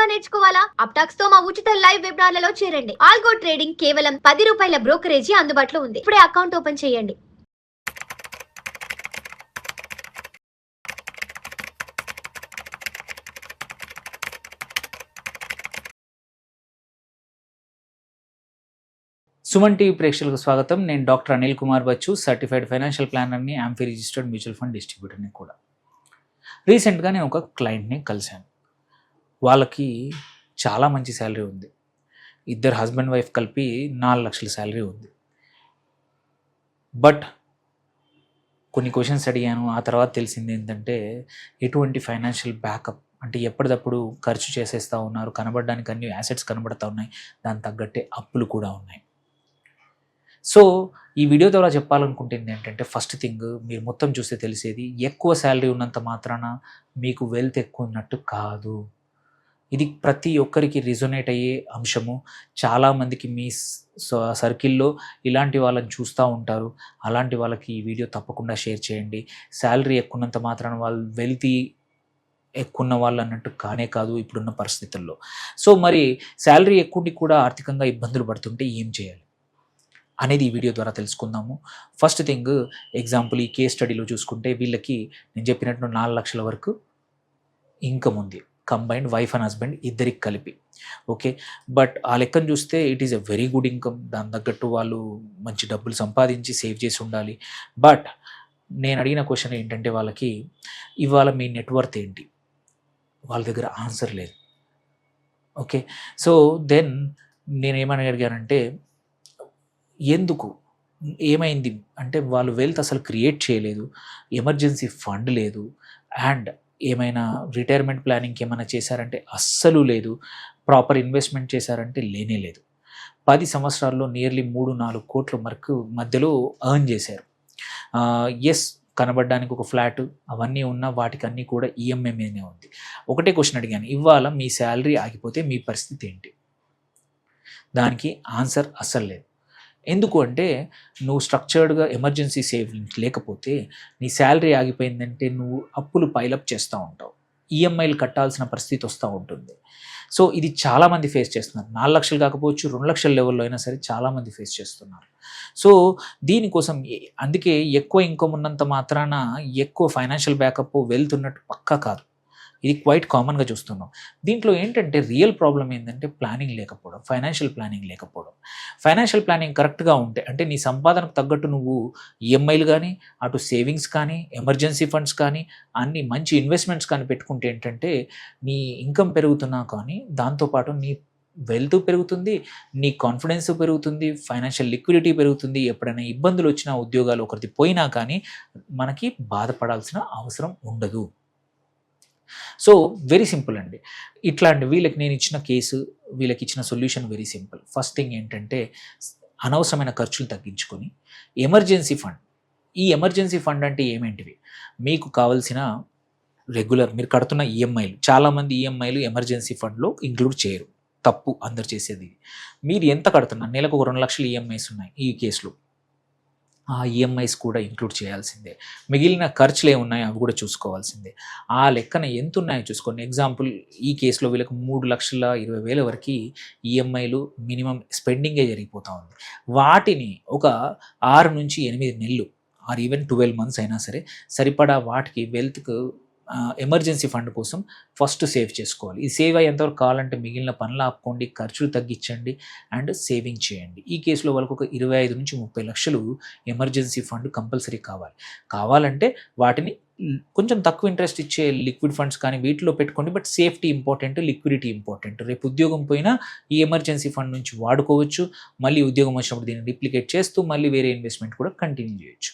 గా నేర్చుకోవాలా? అప్టాక్స్ తో మా ఉచిత లైవ్ వెబినార్లలో చేరండి. ఆల్గో ట్రేడింగ్ కేవలం ₹10 బ్రోకరేజీ అందుబాటులో ఉంది. ఇప్పుడే అకౌంట్ ఓపెన్ చేయండి. సుమన్ టీవీ ప్రేక్షకులకు స్వాగతం. నేను doctor Anil Kumar Bachchu, certified financial ప్లానర్ని, ఆంఫీ రిజిస్టర్డ్ మ్యూచువల్ ఫండ్ డిస్ట్రిబ్యూటర్ని కూడా. రీసెంట్గా నేను ఒక క్లయింట్ని కలిశాను. వాళ్ళకి చాలా మంచి శాలరీ ఉంది. ఇద్దరు హస్బెండ్ వైఫ్ కలిపి 4 లక్షల శాలరీ ఉంది. బట్ కొన్ని క్వశ్చన్స్ అడిగాను. ఆ తర్వాత తెలిసింది ఏంటంటే ఎటువంటి ఫైనాన్షియల్ బ్యాకప్, అంటే ఎప్పటికప్పుడు ఖర్చు చేసేస్తూ ఉన్నారు. కనబడడానికి అన్ని యాసెట్స్ కనబడుతూ ఉన్నాయి, దానికి తగ్గట్టే అప్పులు కూడా ఉన్నాయి. సో ఈ వీడియో ద్వారా చెప్పాలనుకుంటుంది ఏంటంటే, ఫస్ట్ థింగ్, మీరు మొత్తం చూస్తే తెలిసేది, ఎక్కువ శాలరీ ఉన్నంత మాత్రాన మీకు వెల్త్ ఎక్కువ ఉన్నట్టు కాదు. ఇది ప్రతి ఒక్కరికి రిజొనేట్ అయ్యే అంశము. చాలామందికి మీ సర్కిల్లో ఇలాంటి వాళ్ళని చూస్తూ ఉంటారు. అలాంటి వాళ్ళకి ఈ వీడియో తప్పకుండా షేర్ చేయండి. శాలరీ ఎక్కువ ఉన్నంత మాత్రాన వాళ్ళు వెల్తీ ఎక్కువ ఉన్న వాళ్ళు అన్నట్టు కానే కాదు ఇప్పుడున్న పరిస్థితుల్లో. సో మరి శాలరీ ఎక్కువ కూడా ఆర్థికంగా ఇబ్బందులు పడుతుంటే ఏం చేయాలి అనేది ఈ వీడియో ద్వారా తెలుసుకుందాము. ఫస్ట్ థింగ్, ఎగ్జాంపుల్ ఈ కేస్ స్టడీలో చూసుకుంటే వీళ్ళకి నేను చెప్పినట్టు 4 లక్షల వరకు ఇన్కమ్ ఉంది, కంబైన్డ్ వైఫ్ అండ్ హస్బెండ్ ఇద్దరికి కలిపి. ఓకే, బట్ ఆ లెక్కను చూస్తే it is a very good income. దాని తగ్గట్టు వాళ్ళు మంచి డబ్బులు సంపాదించి సేవ్ చేసి ఉండాలి. బట్ నేను అడిగిన క్వశ్చన్ ఏంటంటే, వాళ్ళకి ఇవాళ మీ నెట్వర్త్ ఏంటి, వాళ్ళ దగ్గర ఆన్సర్ లేదు. ఓకే, సో దెన్ నేనేమని అడిగానంటే, ఎందుకు, ఏమైంది అంటే, వాళ్ళు వెల్త్ అసలు క్రియేట్ చేయలేదు, ఎమర్జెన్సీ ఫండ్ లేదు, అండ్ ఏమైనా రిటైర్మెంట్ ప్లానింగ్కి ఏమైనా చేశారంటే అస్సలు లేదు, ప్రాపర్ ఇన్వెస్ట్మెంట్ చేశారంటే లేనే లేదు. 10 సంవత్సరాల్లో నియర్లీ 3-4 కోట్ల వరకు మధ్యలో ఎర్న్ చేశారు. ఎస్, కనబడడానికి ఒక ఫ్లాట్ అవన్నీ ఉన్న వాటికన్నీ కూడా ఈఎంఐ మీదనే ఉంది. ఒకటే క్వశ్చన్ అడిగాను, ఇవాళ మీ శాలరీ ఆగిపోతే మీ పరిస్థితి ఏంటి? దానికి ఆన్సర్ అస్సలు లేదు. ఎందుకు అంటే, నువ్వు స్ట్రక్చర్డ్గా ఎమర్జెన్సీ సేవింగ్స్ లేకపోతే నీ శాలరీ ఆగిపోయిందంటే నువ్వు అప్పులు పైలప్ చేస్తూ ఉంటావు, ఈఎంఐలు కట్టాల్సిన పరిస్థితి వస్తూ ఉంటుంది. సో ఇది చాలామంది ఫేస్ చేస్తున్నారు. 4 లక్షలు కాకపోవచ్చు, 2 లక్షల లెవెల్లో అయినా సరే చాలామంది ఫేస్ చేస్తున్నారు. సో దీనికోసం అందుకే ఎక్కువ ఇన్కమ్ ఉన్నంత మాత్రాన ఎక్కువ ఫైనాన్షియల్ బ్యాకప్ వెల్త్ ఉన్నట్టు పక్కా కాదు. ఇది క్వైట్ కామన్గా చూస్తున్నాం. దీంట్లో ఏంటంటే రియల్ ప్రాబ్లం ఏంటంటే ప్లానింగ్ లేకపోవడం, ఫైనాన్షియల్ ప్లానింగ్ లేకపోవడం. ఫైనాన్షియల్ ప్లానింగ్ కరెక్ట్గా ఉంటే, అంటే నీ సంపాదనకు తగ్గట్టు నువ్వు ఈఎంఐలు కానీ, అటు సేవింగ్స్ కానీ, ఎమర్జెన్సీ ఫండ్స్ కానీ, అన్ని మంచి ఇన్వెస్ట్మెంట్స్ కానీ పెట్టుకుంటే ఏంటంటే నీ ఇన్కమ్ పెరుగుతున్నా కానీ దాంతోపాటు నీ వెల్త్ పెరుగుతుంది, నీ కాన్ఫిడెన్స్ పెరుగుతుంది, ఫైనాన్షియల్ లిక్విడిటీ పెరుగుతుంది. ఎప్పుడైనా ఇబ్బందులు వచ్చినా, ఉద్యోగాలు ఒకరిది పోయినా కానీ మనకి బాధపడాల్సిన అవసరం ఉండదు. సో వెరీ సింపుల్ అండి. ఇట్లాంటి వీళ్ళకి నేను ఇచ్చిన కేసు, వీళ్ళకి ఇచ్చిన solution very simple. First thing ఏంటంటే, అనవసరమైన ఖర్చులు తగ్గించుకొని ఎమర్జెన్సీ ఫండ్. ఈ ఎమర్జెన్సీ ఫండ్ అంటే ఏమేంటివి? మీకు కావాల్సిన రెగ్యులర్ మీరు కడుతున్న ఈఎంఐలు, చాలామంది ఈఎంఐలు ఎమర్జెన్సీ ఫండ్లో ఇంక్లూడ్ చేయరు, తప్పు అందరు చేసేది. మీరు ఎంత కడుతున్నారు, నెలకు ఒక 2 లక్షల ఈఎంఐస్ ఉన్నాయి ఈ కేసులో, ఆ ఈఎంఐస్ కూడా ఇంక్లూడ్ చేయాల్సిందే. మిగిలిన ఖర్చులు ఏమున్నాయో అవి కూడా చూసుకోవాల్సిందే. ఆ లెక్కన ఎంత ఉన్నాయో చూసుకోండి. ఎగ్జాంపుల్ ఈ కేసులో వీళ్ళకి 3,20,000 వరకు ఈఎంఐలు మినిమం స్పెండింగే జరిగిపోతూ ఉంది. వాటిని ఒక 6 నుంచి 8 నెలలు ఆర్ ఈవెన్ 12 మంత్స్ అయినా సరే సరిపడా వాటికి వెల్త్కు ఎమర్జెన్సీ ఫండ్ కోసం ఫస్ట్ సేవ్ చేసుకోవాలి. ఈ సేవ్ అయ్యేంతవరకు కావాలంటే మిగిలిన పనులు ఆపుకోండి, ఖర్చులు తగ్గించండి అండ్ సేవింగ్ చేయండి. ఈ కేసులో వాళ్ళకు ఒక 25 నుంచి 30 లక్షలు ఎమర్జెన్సీ ఫండ్ కంపల్సరీ కావాలంటే వాటిని కొంచెం తక్కువ ఇంట్రెస్ట్ ఇచ్చే లిక్విడ్ ఫండ్స్ కానీ వీటిలో పెట్టుకోండి. But safety important, liquidity important. రేపు ఉద్యోగం పోయినా ఈ ఎమర్జెన్సీ ఫండ్ నుంచి వాడుకోవచ్చు. మళ్ళీ ఉద్యోగం వచ్చినప్పుడు దీన్ని రిప్లికేట్ చేస్తూ మళ్ళీ వేరే ఇన్వెస్ట్మెంట్ కూడా కంటిన్యూ చేయొచ్చు.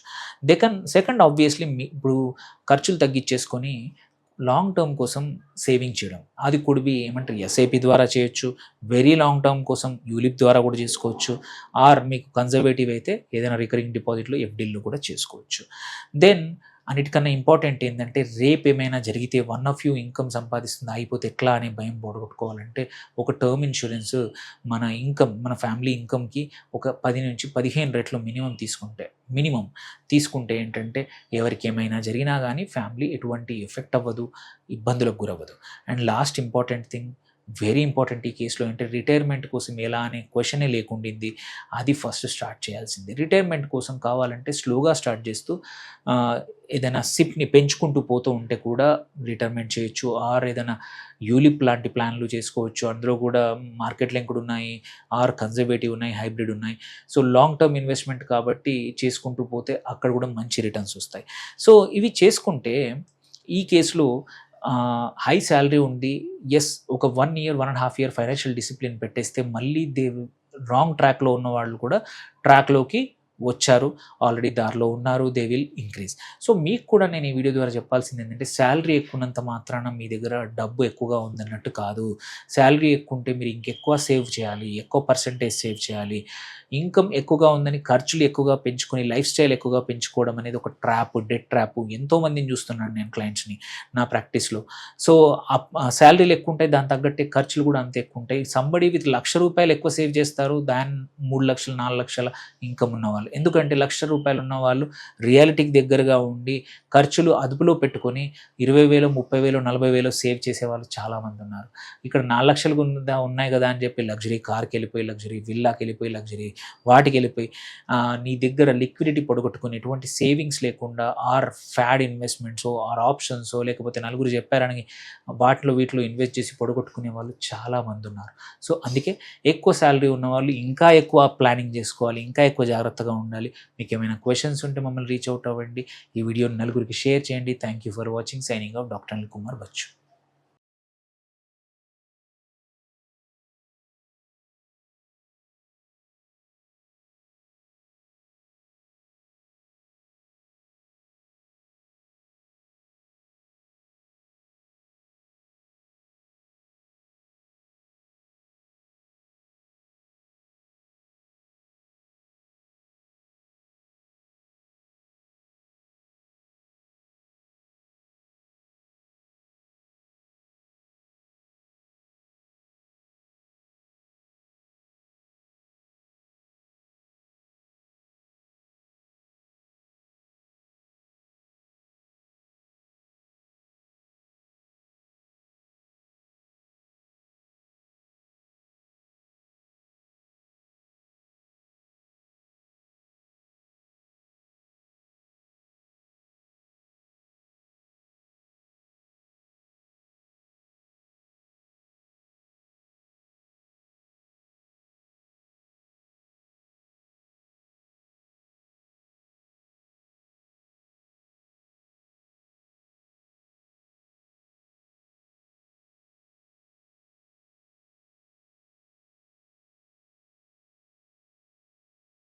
సెకండ్ ఆబ్వియస్లీ ఇప్పుడు ఖర్చులు తగ్గించేసుకొని లాంగ్ టర్మ్ కోసం సేవింగ్ చేయడం, అది కూడా ఏమంటారు ఎస్ఐపి ద్వారా చేయొచ్చు. వెరీ లాంగ్ టర్మ్ కోసం యూలిప్ ద్వారా కూడా చేసుకోవచ్చు. ఆర్ మీకు కన్జర్వేటివ్ అయితే ఏదైనా రికరింగ్ డిపాజిట్లో ఎఫ్డీల్లో కూడా చేసుకోవచ్చు. దెన్ అన్నిటికన్నా ఇంపార్టెంట్ ఏంటంటే, రేపు ఏమైనా జరిగితే వన్ ఆఫ్ యూ ఇన్కమ్ సంపాదిస్తుంది అయిపోతే ఎట్లా అనే భయం పోగొట్టుకోవాలంటే ఒక టర్మ్ ఇన్సూరెన్స్ మన ఫ్యామిలీ ఇన్కమ్కి ఒక 10 నుంచి 15 రెట్లు మినిమం తీసుకుంటే ఏంటంటే ఎవరికి ఏమైనా జరిగినా కానీ ఫ్యామిలీ ఎటువంటి ఎఫెక్ట్ అవ్వదు, ఇబ్బందులకు గురవ్వదు. And last important thing, very important ఈ కేసులో. అంటే రిటైర్మెంట్ కోసం ఎలా అనే క్వశ్చనే లేకుండింది. అది ఫస్ట్ స్టార్ట్ చేయాల్సింది. రిటైర్మెంట్ కోసం కావాలంటే స్లోగా స్టార్ట్ చేస్తూ ఏదైనా సిప్ని పెంచుకుంటూ పోతూ ఉంటే కూడా రిటైర్మెంట్ చేయొచ్చు. ఆర్ ఏదైనా యూలిప్ లాంటి ప్లాన్లు చేసుకోవచ్చు. అందులో కూడా మార్కెట్ లింక్డ్ ఉన్నాయి, ఆర్ కన్జర్వేటివ్ ఉన్నాయి, హైబ్రిడ్ ఉన్నాయి. సో లాంగ్ టర్మ్ ఇన్వెస్ట్మెంట్ కాబట్టి చేసుకుంటూ పోతే అక్కడ కూడా మంచి రిటర్న్స్ వస్తాయి. సో ఇవి చేసుకుంటే ఈ కేసులో హై శాలరీ ఉంది. ఎస్, ఒక 1 ఇయర్ 1.5 ఇయర్ ఫైనాన్షియల్ డిసిప్లిన్ పెట్టేస్తే మళ్ళీ రాంగ్ ట్రాక్లో ఉన్న వాళ్ళు కూడా ట్రాక్లోకి వచ్చారు, ఆల్రెడీ దారిలో ఉన్నారు. They will increase. సో మీకు కూడా నేను ఈ వీడియో ద్వారా చెప్పాల్సింది ఏంటంటే, శాలరీ ఎక్కువన్నంత మాత్రాన మీ దగ్గర డబ్బు ఎక్కువగా ఉందన్నట్టు కాదు. శాలరీ ఎక్కువ ఉంటే మీరు ఇంకెక్కువ సేవ్ చేయాలి, ఎక్కువ పర్సెంటేజ్ సేవ్ చేయాలి. ఇన్కమ్ ఎక్కువగా ఉందని ఖర్చులు ఎక్కువగా పెంచుకొని లైఫ్ స్టైల్ ఎక్కువగా పెంచుకోవడం అనేది ఒక ట్రాప్, డెట్ ట్రాప్. ఎంతోమందిని చూస్తున్నాను నేను క్లయింట్స్ని నా ప్రాక్టీస్లో. సో శాలరీలు ఎక్కువ ఉంటాయి, దాని తగ్గట్టే ఖర్చులు కూడా అంతే ఎక్కువ ఉంటాయి. సంబడి విత్ ₹1,00,000 ఎక్కువ సేవ్ చేస్తారు దాన్ 3 లక్షలు 4 లక్షల ఇన్కమ్ ఉన్నవాళ్ళు. ఎందుకంటే ₹1,00,000 ఉన్న వాళ్ళు రియాలిటీకి దగ్గరగా ఉండి ఖర్చులు అదుపులో పెట్టుకొని 20,000 30,000 40,000 సేవ్ చేసేవాళ్ళు చాలామంది ఉన్నారు. ఇక్కడ 4 లక్షలు ఉన్నాయి కదా అని చెప్పి లగ్జరీ కార్కి వెళ్ళిపోయి, లగ్జరీ విల్లాకి వెళ్ళిపోయి, లగ్జరీ వాటికి వెళ్ళిపోయి నీ దగ్గర లిక్విడిటీ పొడగొట్టుకుని ఎటువంటి సేవింగ్స్ లేకుండా ఆర్ ఫ్యాడ్ ఇన్వెస్ట్మెంట్స్ ఆర్ ఆప్షన్స్ లేకపోతే నలుగురు చెప్పారని వీటిలో ఇన్వెస్ట్ చేసి పొడగొట్టుకునే వాళ్ళు చాలామంది ఉన్నారు. సో అందుకే ఎక్కువ శాలరీ ఉన్న వాళ్ళు ఇంకా ఎక్కువ ప్లానింగ్ చేసుకోవాలి, ఇంకా ఎక్కువ జాగ్రత్తగా ఉండాలి. మీకు ఏమైనా క్వశ్చన్స్ ఉంటే మమ్మల్ని రీచ్ అవుట్ అవ్వండి. ఈ వీడియోని నలుగురికి షేర్ చేయండి. Thank you for watching. Signing off doctor Anil Kumar Bachu.